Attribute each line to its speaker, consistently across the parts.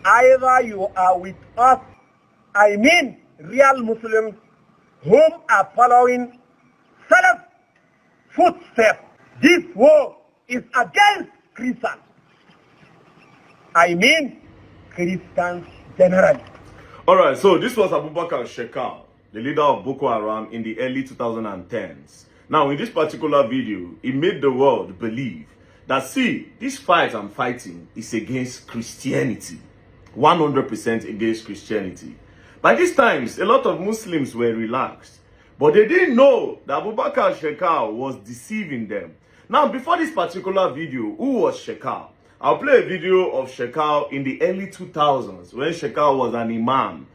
Speaker 1: Either you are with us, I mean real Muslims whom are following Salaf footsteps. This war is against Christians. I mean Christians generally.
Speaker 2: Alright, so this was Abubakar Shekau, the leader of Boko Haram in the early 2010s. Now, in this particular video, he made the world believe that, see, this fight I'm fighting is against Christianity. 100% against Christianity. By these times, a lot of Muslims were relaxed. But they didn't know that Abubakar Shekau was deceiving them. Now, before this particular video, who was Shekau? I'll play a video of Shekau in the early 2000s when Shekau was an imam.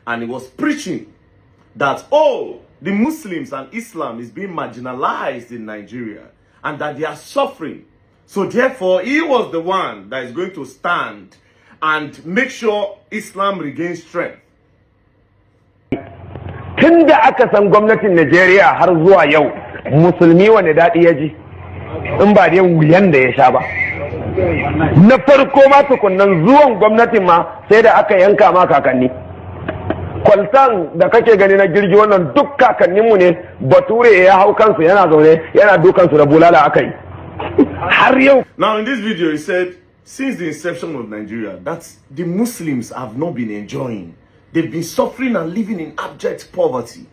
Speaker 2: And he was preaching that, oh, the Muslims and Islam is being marginalized in Nigeria. And that they are suffering. So therefore, he was the one that is going to stand and make sure Islam regains strength.
Speaker 3: Tunda aka san gwamnatin Najeriya har zuwa yau, musulmi wane daɗi ya ji, in ba dai wuyan da ya sha ba. Na farko ma tukunnan zuwan gwamnatin ma sai da aka yanka ma kakanni. Kwaltan da kake gani na jirgi wannan duk kakanninmu ne, Bature ya hau kansu yana zaune yana dukansu da bulala aka yi.
Speaker 2: Now in this video he said, since the inception of Nigeria, that the Muslims have not been enjoying. They've been suffering and living in abject poverty.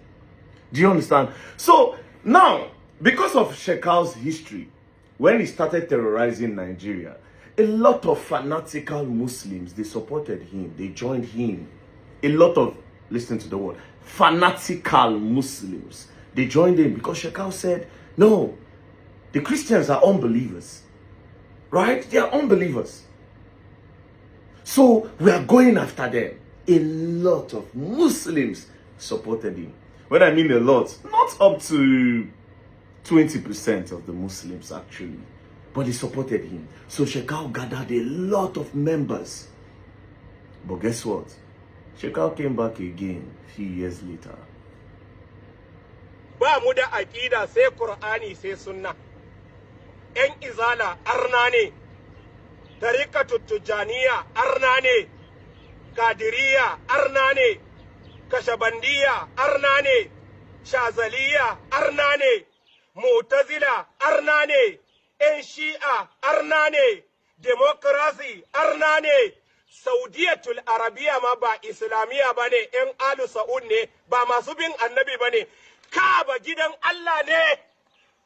Speaker 2: Do you understand? So now, because of Shekau's history, when he started terrorizing Nigeria, a lot of fanatical Muslims, they supported him. They joined him. A lot of, listen to the word, fanatical Muslims. They joined him because Shekau said, no, the Christians are unbelievers. Right? They are unbelievers. So we are going after them. A lot of Muslims supported him. When I mean a lot, not up to 20% of the Muslims actually, but they supported him. So Shekau gathered a lot of members. But guess what? Shekau came back again a few years later.
Speaker 4: Ba mu da aqida sai Qur'ani sai sunna. ‘Yan izala arna ne, tarikatu tujaniya arna ne, kadiriya arna ne, kashabandiya arna ne, shazaliya arna ne, mutazila arna ne, ‘yan shi'a arna ne, demokrasi arna ne, saudiyatul arabiya ma ba islamiya ba ne, ‘yan alu sa'ud ne, ba masu bin annabi ba ne, Kaaba gidan Allah ne.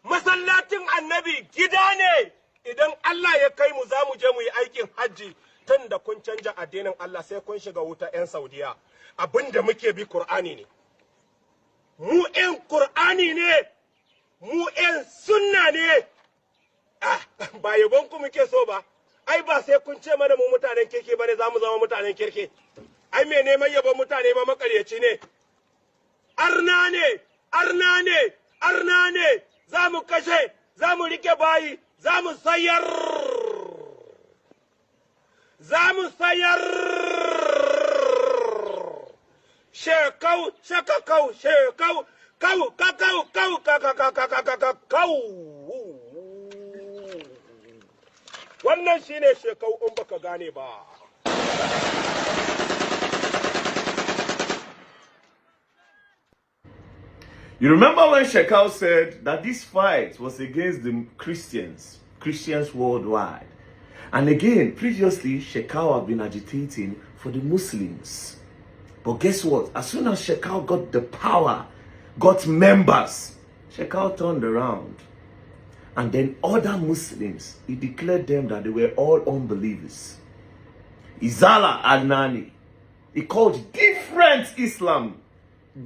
Speaker 4: Masallacin annabi gida ne. Idan Allah ya kai mu za mu je mu yi aikin hajji, tun da kun canja addinin Allah sai kun shiga wuta 'yan Saudiya. Abinda muke bi Qur'ani ne. Mu 'yan Qur'ani ne. Mu 'yan sunna ne. Ba yabon ku muke so ba. Ai ba sai kun ce mana mu mutanen kirki bane za mu zama mutanen kirki. Ai me neman yabon mutane ba makaryaci ne. Arna ne, arna ne, arna ne. Za mu kashe, za mu rike bayi, za mu sayar. Za mu sayar. Shekau, shekakau, shekau, kau, kakau, kau, kakakakakakau. Wannan shine Shekau in baka gane ba.
Speaker 2: You remember when Shekau said that this fight was against the Christians worldwide. And again, previously, Shekau had been agitating for the Muslims. But guess what? As soon as Shekau got the power, got members, Shekau turned around. And then other Muslims, he declared them that they were all unbelievers. Izala Adnani, he called different Islam,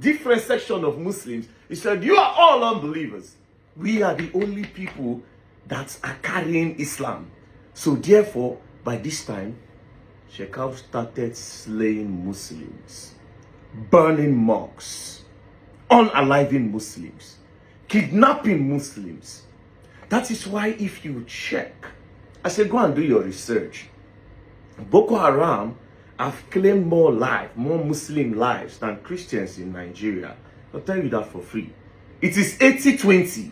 Speaker 2: different section of Muslims. He said, you are all unbelievers. We are the only people that are carrying Islam. So therefore, by this time, Shekau started slaying Muslims, burning mosques, unaliving Muslims, kidnapping Muslims. That is why if you check, I said go and do your research. Boko Haram have claimed more Muslim lives than Christians in Nigeria. I'll tell you that for free. It is 80-20.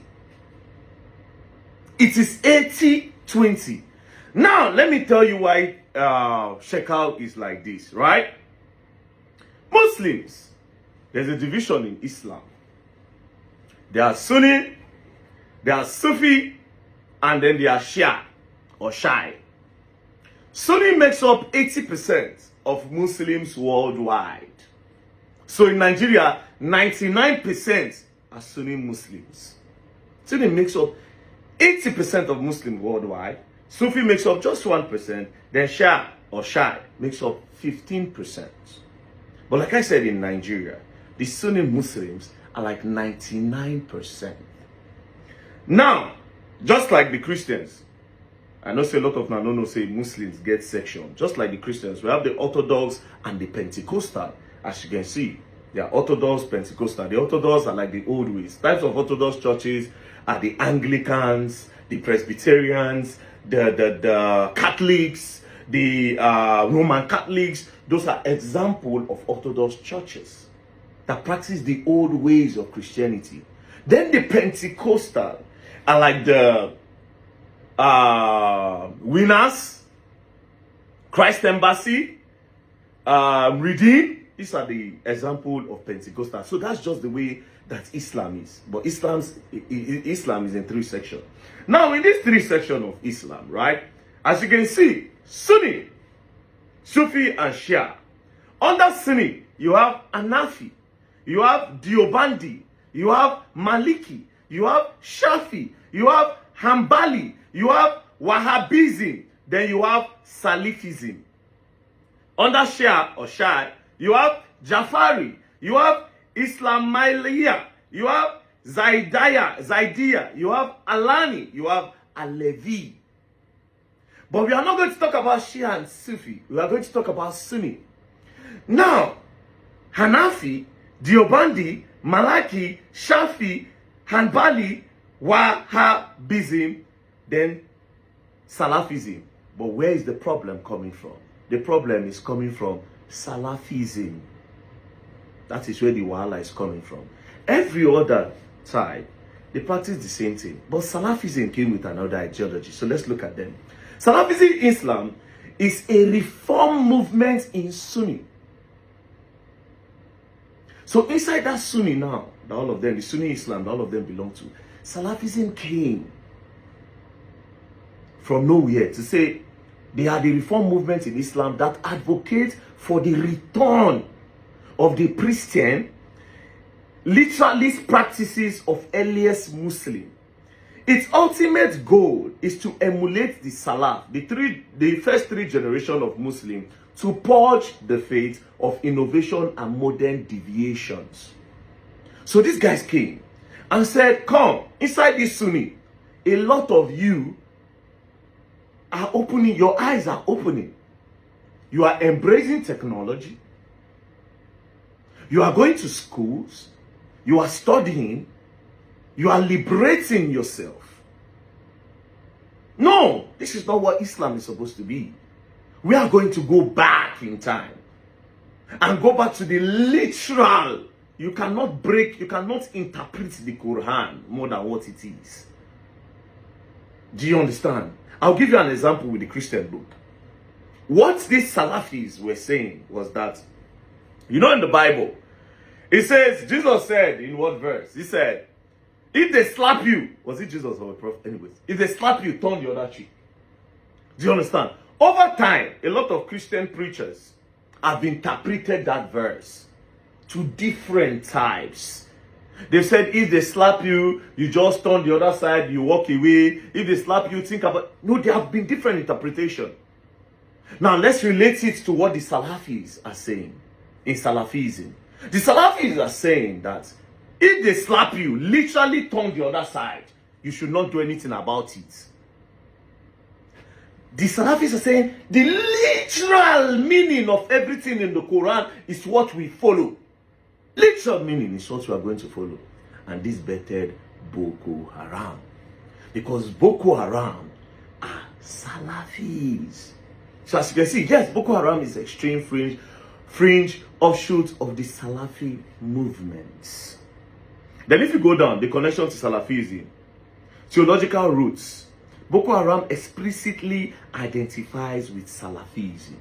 Speaker 2: It is 80-20. Now, let me tell you why Shekau is like this, right? Muslims, there's a division in Islam. There are Sunni, there are Sufi, and then there are Shia or Shai. Sunni makes up 80% of Muslims worldwide. So in Nigeria, 99% are Sunni Muslims. Sunni makes up 80% of Muslims worldwide. Sufi makes up just 1%. Then Shia or Shai makes up 15%. But like I said, in Nigeria, the Sunni Muslims are like 99%. Now, just like the Christians, I know say a lot of no say Muslims get section. Just like the Christians, we have the Orthodox and the Pentecostal. As you can see, they are Orthodox, Pentecostal. The Orthodox are like the old ways. Types of Orthodox churches are the Anglicans, the Presbyterians, the Catholics, the Roman Catholics. Those are examples of Orthodox churches that practice the old ways of Christianity. Then the Pentecostal are like the Winners, Christ Embassy, Redeem. These are the example of Pentecostal. So that's just the way that Islam is. But Islam is in 3 sections. Now in this 3 sections of Islam, right, as you can see, Sunni, Sufi, and Shia. Under Sunni, you have Hanafi, you have Diobandi, you have Maliki, you have Shafi, you have Hanbali, you have Wahhabism, then you have Salafism. Under Shia or Shai, you have Jafari, you have Islamiyya, you have Zaidiyya, you have Alani, you have Alevi. But we are not going to talk about Shia and Sufi. We are going to talk about Sunni. Now, Hanafi, Diobandi, Maliki, Shafi, Hanbali, Wahhabism, then Salafism. But where is the problem coming from? The problem is coming from Salafism. That is where the wahala is coming from. Every other side, they practice the same thing. But Salafism came with another ideology. So let's look at them. Salafism Islam is a reform movement in Sunni. So inside that Sunni now, all of them, the Sunni Islam, all of them belong to. Salafism came from nowhere to say they are the reform movement in Islam that advocates for the return of the Christian literalist practices of earliest Muslim. Its ultimate goal is to emulate the Salaf, the first 3 generations of Muslims, to purge the faith of innovation and modern deviations. So these guys came and said, come, inside this Sunni, a lot of you are opening, your eyes are opening. You are embracing technology. You are going to schools. You are studying. You are liberating yourself. No, this is not what Islam is supposed to be. We are going to go back in time and go back to the literal. You cannot interpret the Quran more than what it is. Do you understand? I'll give you an example with the Christian book. What these Salafis were saying was that, you know, in the Bible, it says, Jesus said in what verse? He said, if they slap you, was it Jesus or a prophet? Anyways, if they slap you, turn the other cheek. Do you understand? Over time, a lot of Christian preachers have interpreted that verse to different types. They said if they slap you, you just turn the other side, you walk away. If they slap you, think about... No, there have been different interpretations. Now, let's relate it to what the Salafis are saying in Salafism. The Salafis are saying that if they slap you, literally turn the other side, you should not do anything about it. The Salafis are saying the literal meaning of everything in the Quran is what we follow. Literal meaning is what we are going to follow. And this bettered Boko Haram. Because Boko Haram are Salafis. So as you can see, yes, Boko Haram is extreme fringe offshoot of the Salafi movements. Then if you go down, the connection to Salafism, theological roots, Boko Haram explicitly identifies with Salafism.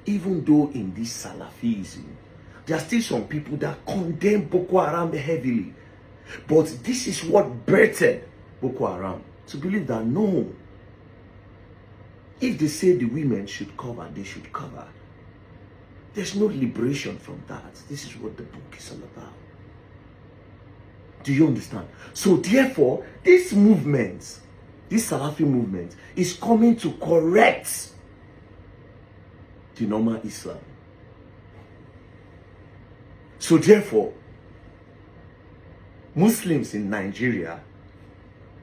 Speaker 2: Even though in this Salafism, there are still some people that condemn Boko Haram heavily. But this is what birthed Boko Haram. To believe that no. If they say the women should cover, they should cover. There's no liberation from that. This is what the book is all about. Do you understand? So therefore, this movement, this Salafi movement, is coming to correct the normal Islam. So therefore, Muslims in Nigeria,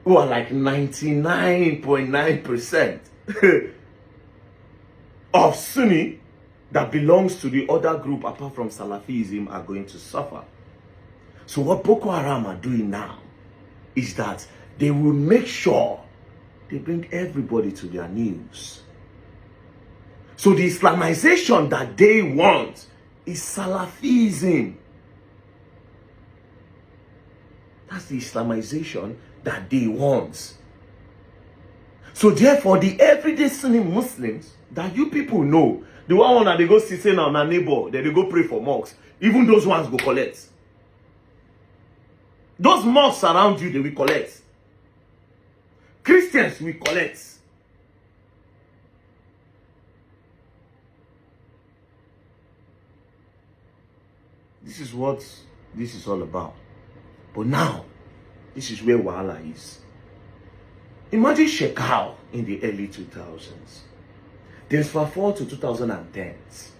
Speaker 2: who are like 99.9% of Sunni that belongs to the other group apart from Salafism, are going to suffer. So what Boko Haram are doing now is that they will make sure they bring everybody to their knees. So the Islamization that they want is Salafism. That's the Islamization that they want. So therefore, the everyday Sunni Muslims that you people know, the one that they go sitting on a neighbor, that they go pray for mosques, even those ones go collect. Those mosques around you, they will collect. Christians will collect. This is what this is all about. But now, this is where Wahala is. Imagine Shekau in the early 2000s. Then fast forward to 2010s.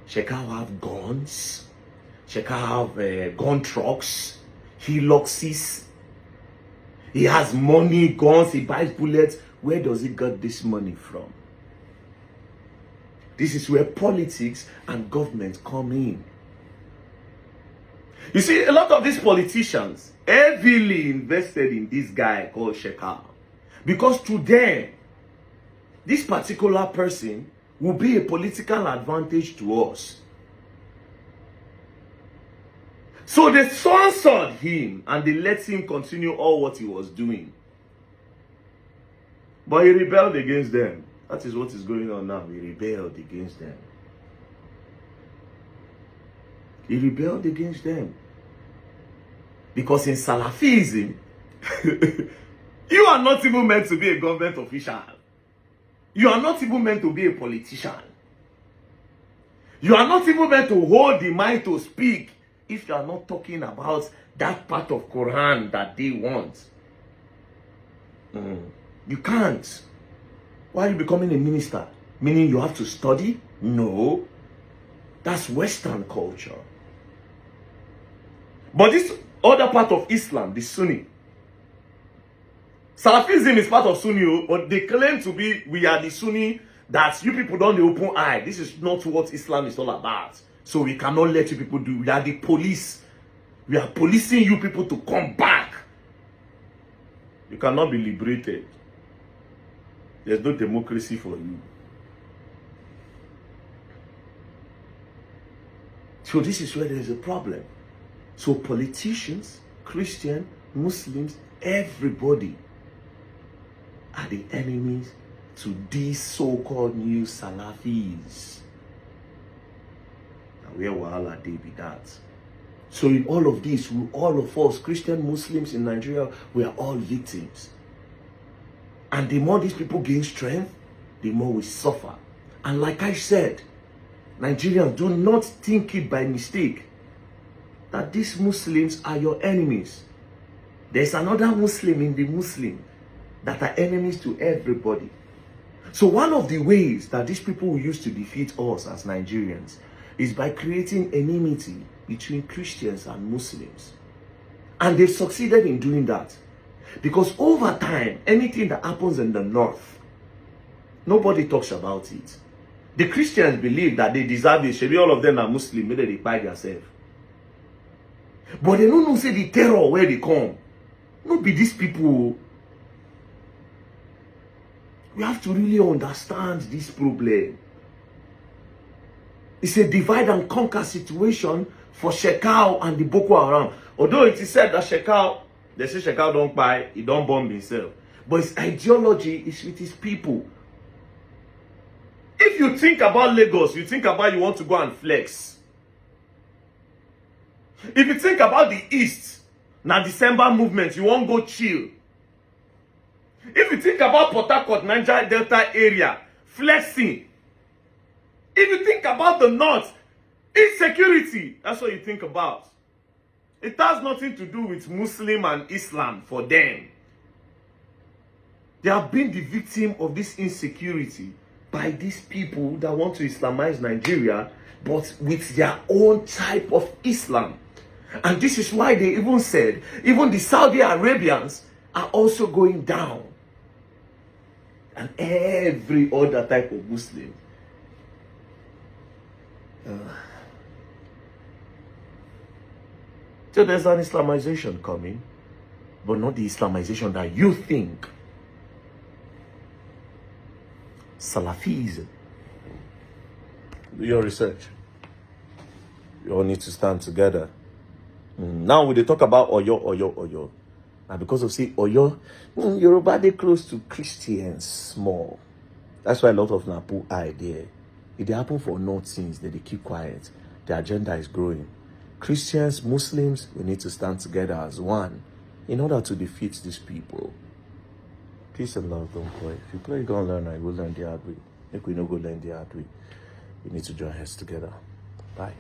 Speaker 2: Shekau have guns. Shekau have gun trucks. He Hiluxes. He has money, guns, he buys bullets. Where does he get this money from? This is where politics and government come in. You see, a lot of these politicians heavily invested in this guy called Shekau. Because to them, this particular person will be a political advantage to us. So they censored him and they let him continue all what he was doing. But he rebelled against them. That is what is going on now. He rebelled against them. He rebelled against them. Because in Salafism, you are not even meant to be a government official. You are not even meant to be a politician. You are not even meant to hold the mind to speak if you are not talking about that part of Quran that they want. You can't. Why are you becoming a minister? Meaning you have to study? No. That's Western culture. But this other part of Islam, the Sunni. Salafism is part of Sunni, but they claim to be, we are the Sunni, that you people don't open eye. This is not what Islam is all about. So we cannot let you people do. We are the police. We are policing you people to come back. You cannot be liberated. There's no democracy for you. So this is where there's a problem. So politicians, Christian, Muslims, everybody are the enemies to these so-called new Salafis. And where Wahala they be that. So in all of this, all of us, Christian, Muslims in Nigeria, we are all victims. And the more these people gain strength, the more we suffer. And like I said, Nigerians, do not think it by mistake that these Muslims are your enemies. There's another Muslim in the Muslim that are enemies to everybody. So one of the ways that these people will use to defeat us as Nigerians is by creating enmity between Christians and Muslims. And they've succeeded in doing that. Because over time, anything that happens in the north, nobody talks about it. The Christians believe that they deserve it. Maybe all of them are Muslim, maybe they buy themselves. But they don't know say the terror where they come. No be these people. We have to really understand this problem. It's a divide and conquer situation for Shekau and the Boko Haram. Although it is said that Shekau, they say Shekau don't buy, he don't bomb himself. but his ideology is with his people. If you think about Lagos, you think about you want to go and flex. If you think about the East, now December movement, you won't go chill. If you think about Port Harcourt, Niger Delta area, flexing. If you think about the North, insecurity, that's what you think about. It has nothing to do with Muslim and Islam for them. They have been the victim of this insecurity by these people that want to Islamize Nigeria, but with their own type of Islam. And this is why they even said, even the Saudi Arabians are also going down. And every other type of Muslim. So there's an Islamization coming, but not the Islamization that you think. Salafism. Do your research. You all need to stand together. Now we talk about Oyo. And because of say Oyo, Yoruba they close to Christians small. That's why a lot of Napu are there. If they happen for North things, they keep quiet. The agenda is growing. Christians, Muslims, we need to stand together as one in order to defeat these people. Peace and love, don't play. If you play, you're gonna learn, I will learn the hard way. If we don't go learn the hard way, we need to join heads together. Bye.